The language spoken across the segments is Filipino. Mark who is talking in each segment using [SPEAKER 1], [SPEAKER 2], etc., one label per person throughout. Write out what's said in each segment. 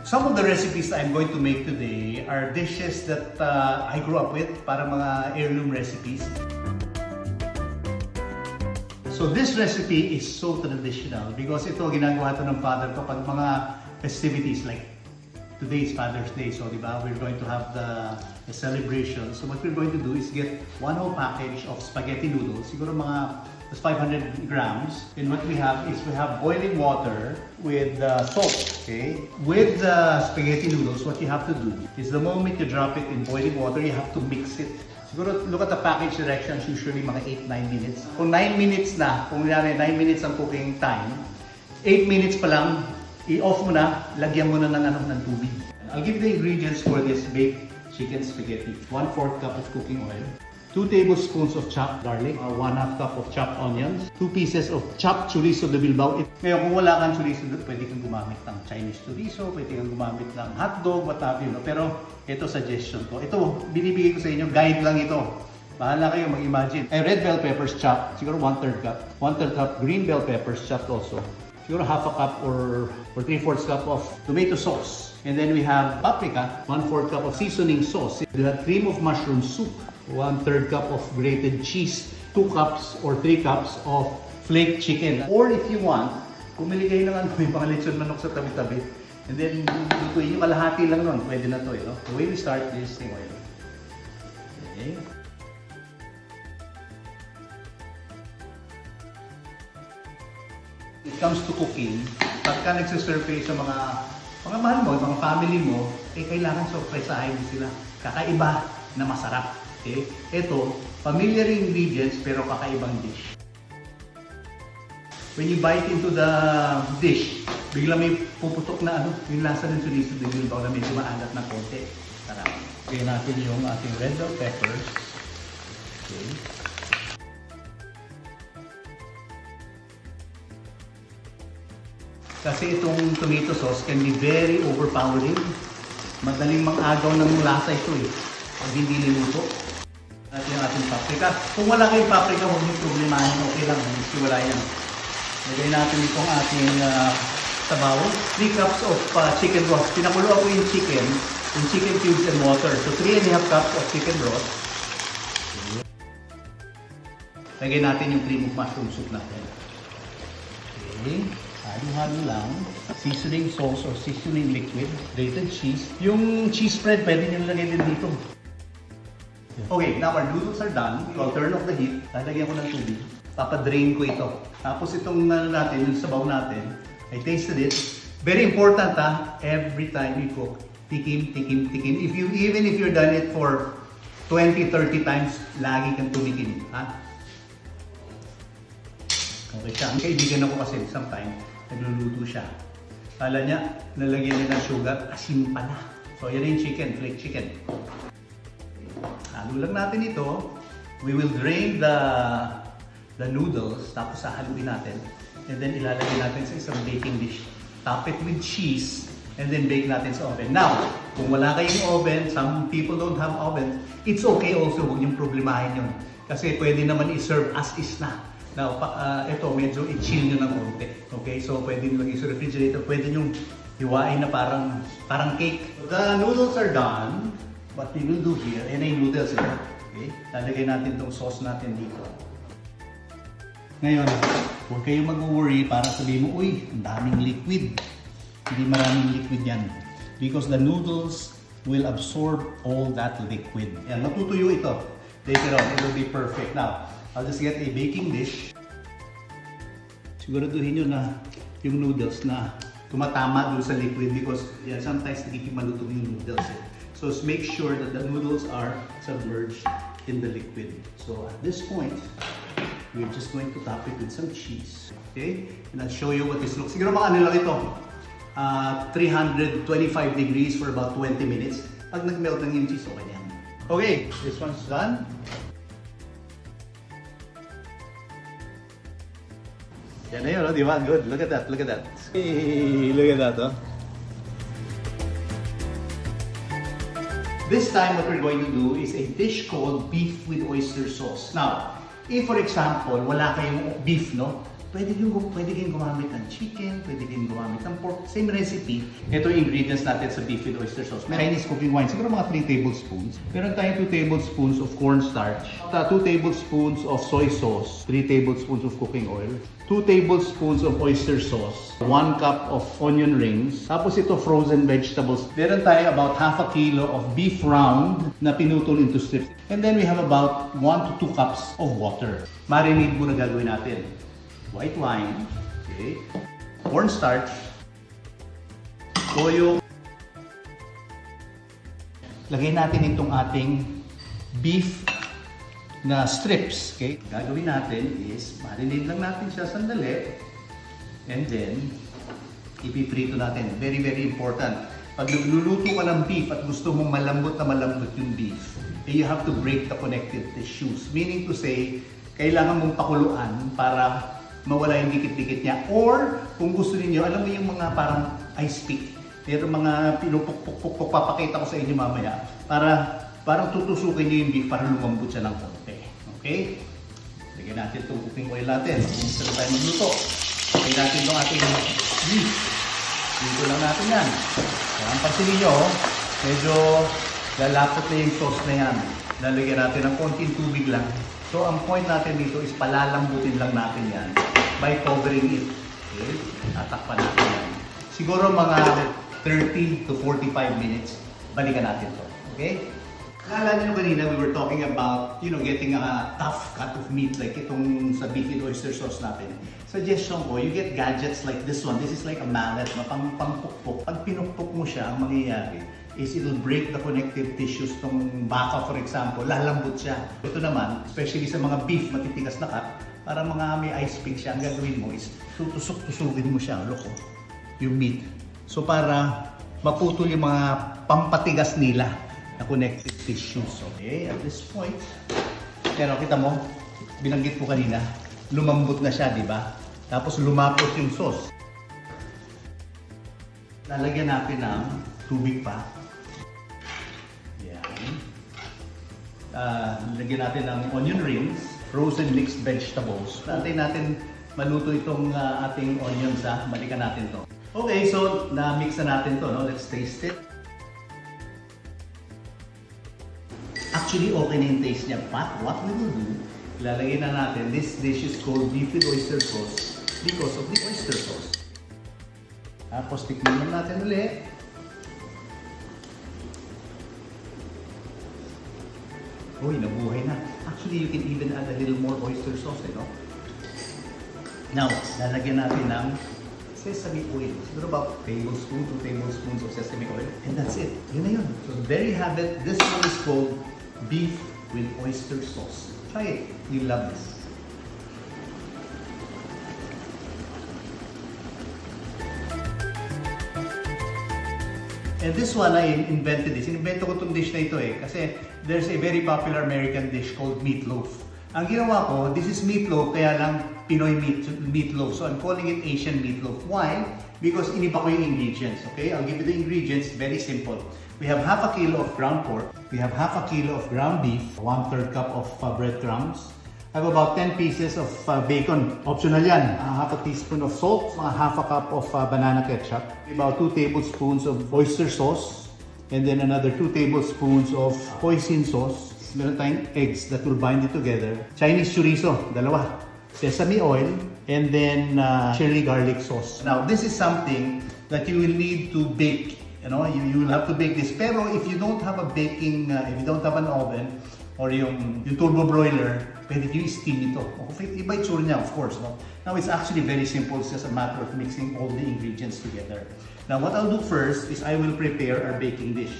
[SPEAKER 1] Some of the recipes I'm going to make today are dishes that I grew up with, para mga heirloom recipes. So this recipe is so traditional because ito ginagawa ito ng father ko pag mga festivities like today is Father's Day, so diba, we're going to have the celebration. So what we're going to do is get one whole package of spaghetti noodles, siguro mga 500 grams. And what we have is we have boiling water with salt, okay? With the spaghetti noodles, what you have to do is the moment you drop it in boiling water, you have to mix it. Siguro, look at the package directions, usually mga 8-9 minutes. Kung 9 minutes na, kung 9 minutes ang cooking time, 8 minutes pa lang, i-off mo na, lagyan mo na ng tubig. I'll give the ingredients for this baked chicken spaghetti. 1/4 cup of cooking oil, 2 tablespoons of chopped garlic, 1/2 cup of chopped onions, 2 pieces of chopped chorizo debilbao. Ngayon, kung wala kang chorizo, pwede kang gumamit ng Chinese chorizo, pwede kang gumamit ng hotdog, what have you. Pero ito suggestion ko. Ito, binibigay ko sa inyo, guide lang ito. Bahala kayo mag-imagine. Red bell peppers chopped, siguro 1/3 cup. 1/3 cup green bell peppers chopped also. Siguro 1/2 cup or 3/4 cup of tomato sauce. And then we have paprika, 1/4 cup of seasoning sauce. We have cream of mushroom soup, 1/3 cup of grated cheese, 2 cups or 3 cups of flaked chicken. Or if you want, pumili kayo ng may mga lechon manok sa tabi-tabi. And then, lutuin yung kalahati lang nun. Pwede na to eh. No? The way we start this thing oil. Okay. It comes to cooking, pagka nagsiserve kayo sa mga mahal mo, mga family mo, eh kailangan surprisahin sila. Kakaiba na masarap. Okay? Ito, familiar ingredients pero kakaibang dish. When you bite into the dish, bigla may puputok na yung lasa ng chorizo debilbao na medyo maalat na konti. Sarap. Kaya natin yung ating red bell peppers. Okay. Kasi itong tomato sauce can be very overpowering. Madaling mang-agaw ng lasa ito eh. Pag hindi niluto. At yung ating paprika. Kung wala kayong paprika, huwag niyo problemahin. Okay lang, hindi wala yan. Lagay natin itong ating sabaw. 3 cups of chicken broth. Pinakulo ako yung chicken cubes and water. So 3.5 cups of chicken broth. Lagay natin yung cream of mushroom soup natin. Okay. Halo-halo lang. Seasoning sauce or seasoning liquid. Grated cheese. Yung cheese spread, pwede nyo lagay din dito. Okay, now our noodles are done. So I'll turn off the heat. Lalagyan ko ng tubig. Papadrain ko ito. Tapos itong natin, yung sabaw natin, I tasted it. Very important every time you cook, tikim, tikim, tikim. Even if you're done it for 20-30 times, lagi kang tumikim. Okay siya. Ang kaibigan ako kasi sometimes, nagluluto siya. Kala niya, nalagyan niya ng sugar, asin pala. So yan yung chicken, flaked chicken. Halo lang natin ito. We will drain the noodles, tapos haluin natin. And then ilalagay natin sa isang baking dish. Top it with cheese, and then bake natin sa oven. Now, kung wala kayong oven, some people don't have ovens, it's okay also, huwag niyong problemahin yun. Kasi pwede naman i-serve as is na. Now, ito medyo i-chill nyo ng konti. Okay, so pwede nyo lagay sa refrigerator, pwede nyo hiwain na parang cake. The noodles are done. What we will do here, yan ay noodles. Okay, lalagay natin itong sauce natin dito. Ngayon, huwag kayong mag-worry para sabihin mo, uy, ang daming liquid. Hindi maraming liquid yan. Because the noodles will absorb all that liquid. Yan, matutuyo ito. Later on, it will be perfect. Now, I'll just get a baking dish. Siguraduhin nyo na yung noodles na tumatama doon sa liquid because yeah, sometimes hindi malutong yung noodles. So make sure that the noodles are submerged in the liquid. So at this point, we're just going to top it with some cheese. Okay? And I'll show you what this looks. Siguro mga ano lang ito. 325 degrees for about 20 minutes. Pag nag-melt ng yung cheese, okay yan. Okay, this one's done. Yan na yun, no? Di ba? Good. Look at that. Look at that. Hey, look at that, oh. This time, what we're going to do is a dish called beef with oyster sauce. Now, if for example, wala kayong beef, no? pwede din gumamit ng chicken, pwede din gumamit ng pork. Same recipe. Ito yung ingredients natin sa beef with oyster sauce. Chinese cooking wine, siguro mga 3 tablespoons. Meron tayong 2 tablespoons of cornstarch, 2 tablespoons of soy sauce, 3 tablespoons of cooking oil, 2 tablespoons of oyster sauce, 1 cup of onion rings, tapos ito frozen vegetables. Meron tayo about half a kilo of beef round na pinutol into strips. And then we have about 1 to 2 cups of water. Marinade muna gagawin natin. White wine, okay, cornstarch, toyo. Lagay natin itong ating beef na strips, okay? Gagawin natin is, marinate lang natin siya sandali, and then, ipiprito natin. Very, very important. Pag nagluluto ka ng beef at gusto mong malambot yung beef, you have to break the connective tissues. Meaning to say, kailangan mong pakuluan para mawala yung dikit-dikit niya. Or, kung gusto niyo, alam mo yung mga parang ice pick. Pero mga pinupukpukpuk, papakita ko sa inyo mamaya, para parang tutusukin niyo yung beef para lumambot siya ng konti. Okay? Lagyan natin itong cooking oil natin. Kung tayo magluto. Lagyan natin itong ating beef. Dito lang natin yan. Kaya pansin niyo, medyo lalapot na yung sauce na yan. Lalagyan natin ng konting tubig lang. So, ang point natin dito is palalambutin lang natin yan by covering it. Okay? Tatakpan natin yan. Siguro mga 30 to 45 minutes, balikan natin to. Okay? Akala nyo kanina, we were talking about, getting a tough cut of meat like itong sa beef with oyster sauce natin. Suggestion ko, you get gadgets like this one. This is like a mallet, pangpukpuk. Pag pinukpuk mo siya, ang mangyayari is it will break the connective tissues tong baka, for example, lalambot siya. Ito naman, especially sa mga beef, matitigas na cut, para mga may ice pick siya, ang gagawin mo is tutusok-tusukin mo siya, loko, yung meat. So para maputol yung mga pampatigas nila na connective tissues. Okay, at this point, pero kita mo, binanggit ko kanina, lumambot na siya, di ba? Tapos lumapot yung sauce. Lalagyan natin ng tubig pa. Lagyan natin ng onion rings, frozen mixed vegetables. Antayin natin maluto itong ating onions, balikan natin to. Okay, so na-mix na natin to, no? Let's taste it. Actually, okay na yung taste niya, but what we will do, ilalagay na natin, this dish is called beef with oyster sauce because of the oyster sauce. Tapos tikman natin ulit. Uy, nabuhay na. Actually, you can even add a little more oyster sauce, no? Now, lalagyan natin ng sesame oil. Siguro about 2 tablespoons of sesame oil. And that's it. Yun na yun. So, there you have it. This one is called beef with oyster sauce. Try it. You'll love this. And this one, I invented this. Invento ko itong dish na ito kasi there's a very popular American dish called meatloaf. Ang ginawa ko, this is meatloaf, kaya lang Pinoy meatloaf. So I'm calling it Asian meatloaf. Why? Because iniba ko yung ingredients, okay? I'll give you the ingredients, very simple. We have half a kilo of ground pork. We have half a kilo of ground beef, 1/3 cup of breadcrumbs. I have about 10 pieces of bacon. Optional yan. Half a teaspoon of salt, half a cup of banana ketchup, about 2 tablespoons of oyster sauce, and then another 2 tablespoons of hoisin sauce. Meron tayong eggs that will bind it together. Chinese chorizo, 2. Sesame oil, and then chili garlic sauce. Now, this is something that you will need to bake. You will have to bake this. Pero if you don't have a baking, if you don't have an oven, or yung turbo broiler, pwede nyo i-steam ito. Iba itsura niya, of course. No? Now, it's actually very simple. It's just a matter of mixing all the ingredients together. Now, what I'll do first is I will prepare our baking dish.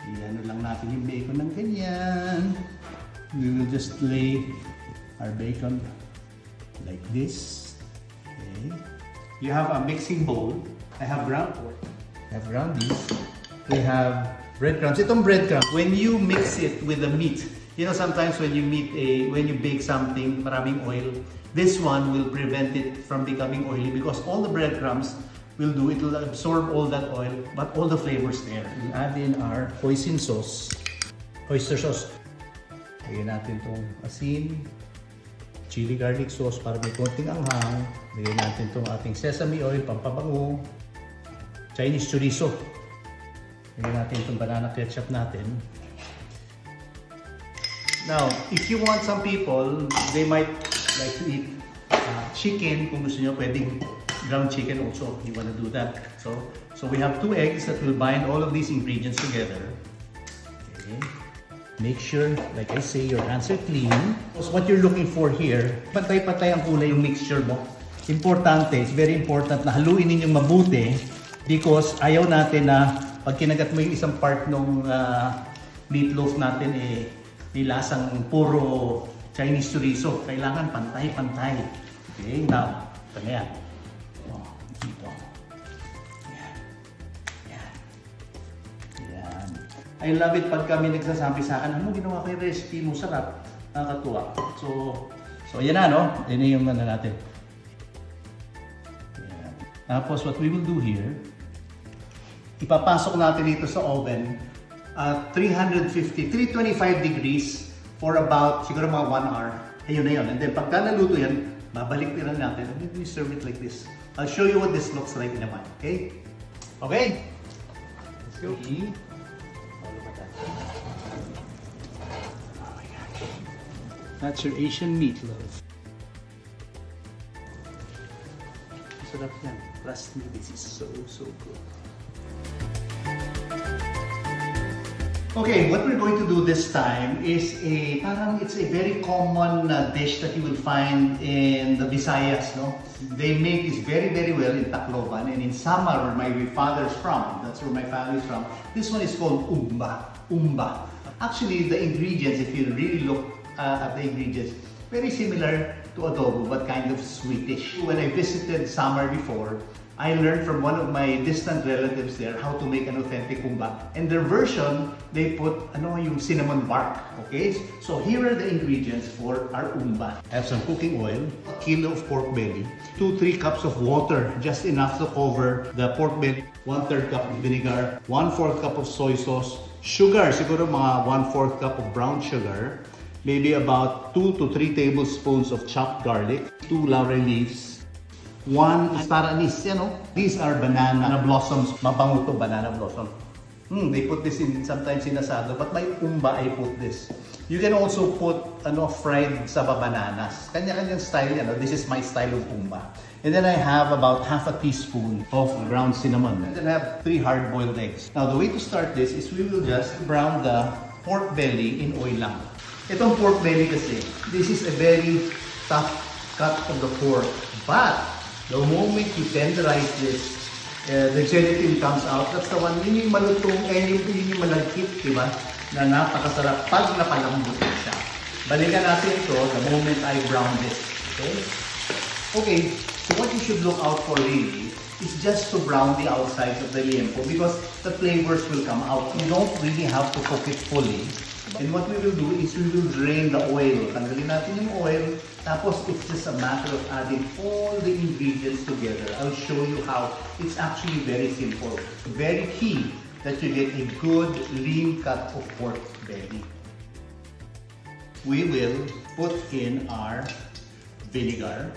[SPEAKER 1] Iyan lang natin yung bacon ng ganyan. We will just lay our bacon like this. Okay. You have a mixing bowl. I have ground pork. I have ground beef. We have breadcrumbs. Itong breadcrumbs, when you mix it with the meat, sometimes when you bake something, maraming oil, this one will prevent it from becoming oily because all the breadcrumbs will do, it will absorb all that oil, but all the flavors there. We'll add in our hoisin sauce, oyster sauce. Lagyan natin itong asin, chili garlic sauce para may konting anghang. Lagyan natin itong ating sesame oil, pampabango. Chinese chorizo. Lagyan natin itong banana ketchup natin. Now, if you want, some people, they might like to eat chicken. Kung gusto nyo, pwedeng ground chicken also. You want to do that. So we have 2 eggs that will bind all of these ingredients together. Okay. Make sure, like I say, your hands are clean. So what you're looking for here, patay-patay ang kulay yung mixture mo. Importante, it's very important na haluin ninyong mabuti because ayaw natin na pag kinagat mo yung isang part ng meatloaf natin, may lasang puro Chinese chorizo. Kailangan pantay-pantay. Okay, now, ito na yan. Dito. Yan. I love it pag kami nagsasabi sa akin, ano ginawa ko yung recipe mo, sarap, nakakatuwa. So yan na, no? Yan yung ano natin. Yan. Tapos what we will do here, ipapasok natin dito sa oven at 325 degrees for about, siguro mga 1 hour. Ayun na yun. And then pagka naluto yan, babalik na natin. And then we serve it like this. I'll show you what this looks like in a while. Okay? Okay? Let's go. Oh my gosh. That's your Asian meatloaf. Sarap yan. Trust me, this is so good. Okay, what we're going to do this time is it's a very common dish that you will find in the Visayas, no? They make this very well in Tacloban, and in Samar, where my father's from, that's where my family's from. This one is called Humba. Actually, the ingredients, if you really look at the ingredients, very similar to adobo, but kind of sweetish. When I visited Samar before, I learned from one of my distant relatives there how to make an authentic humba. And their version, they put yung cinnamon bark. Okay? So here are the ingredients for our humba. I have some cooking oil, a kilo of pork belly, 2-3 cups of water, just enough to cover the pork belly, 1/3 cup of vinegar, 1/4 cup of soy sauce, sugar, siguro mga 1/4 cup of brown sugar, maybe about 2 to 3 tablespoons of chopped garlic, 2 laurel leaves, 1 star anise, These are banana blossoms. Mabango to, banana blossom. They put this in sometimes in asado, but my humba I put this. You can also put fried saba bananas. Kanya-kanyang style yan. This is my style of humba. And then I have about half a teaspoon of ground cinnamon. And then I have 3 hard-boiled eggs. Now the way to start this is we will just brown the pork belly in oil lang. Itong pork belly kasi, this is a very tough cut of the pork. But the moment you tenderize this, the gelatin comes out. That's the one, yun yung malutong, yun yung malagkit, diba? Na napakasarap pag napalambot siya. Balikan natin ito the moment I brown this. Okay, so what you should look out for really is just to brown the outside of the liempo because the flavors will come out. You don't really have to cook it fully. And what we will do is we will drain the oil. Tanggalin natin yung oil. Tapos it's just a matter of adding all the ingredients together. I'll show you how. It's actually very simple. Very key that you get a good lean cut of pork belly. We will put in our vinegar.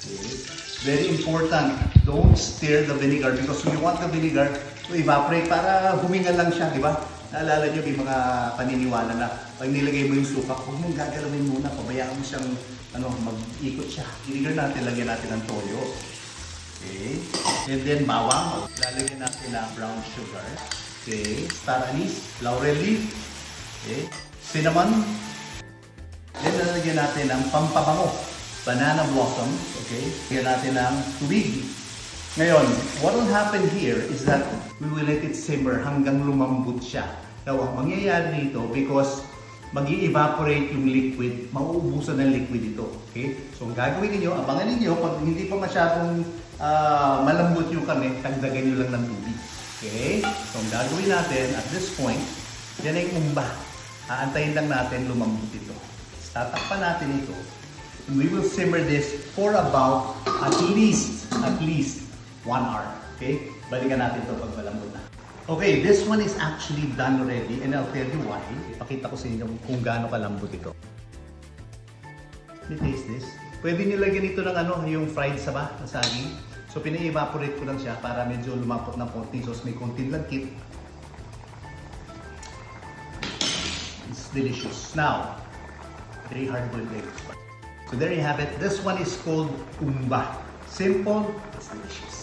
[SPEAKER 1] Okay. Very important, don't stir the vinegar because we want the vinegar to evaporate para huminga lang siya, di ba? Naalala nyo, may mga paniniwala na pag nilagay mo yung suka, huwag mong gagalawin muna, pabayaan mo siyang mag-ikot siya. Vinegar natin, lagyan natin ng toyo. Okay. And then bawang, lalagyan natin ng brown sugar. Okay. Star anise, laurel leaf. Okay. Cinnamon. Then lalagyan natin ng pampabango. Banana blossoms. Okay. Lagyan natin ng tubig. Ngayon, what will happen here is that we will let it simmer hanggang lumambot siya. Now, ang mangyayari dito, because mag-i-evaporate yung liquid, mauubusan ng liquid ito. Okay? So, ang gagawin niyo, abangan niyo pag hindi pa masyadong malambot yung karne, tagdagan niyo lang ng tubig. Okay? So, ang gagawin natin at this point, yan ay humba. Aantayin lang natin lumambot ito. Tatakpan natin ito. And we will simmer this for about at least 1 hour. Okay? Balikan natin ito pag malambot na. Okay, this one is actually done already and I'll tell you why. Ipakita ko sa inyo kung gaano kalambot ito. me taste this. Pwede nyo lagyan ito ng ano, yung fried saba na saging. So pina-evaporate ko lang siya para medyo lumapot ng konti. So may konting lagkit. It's delicious. Now, 3 hard-boiled eggs. So there you have it. This one is called Humba. Simple, it's delicious.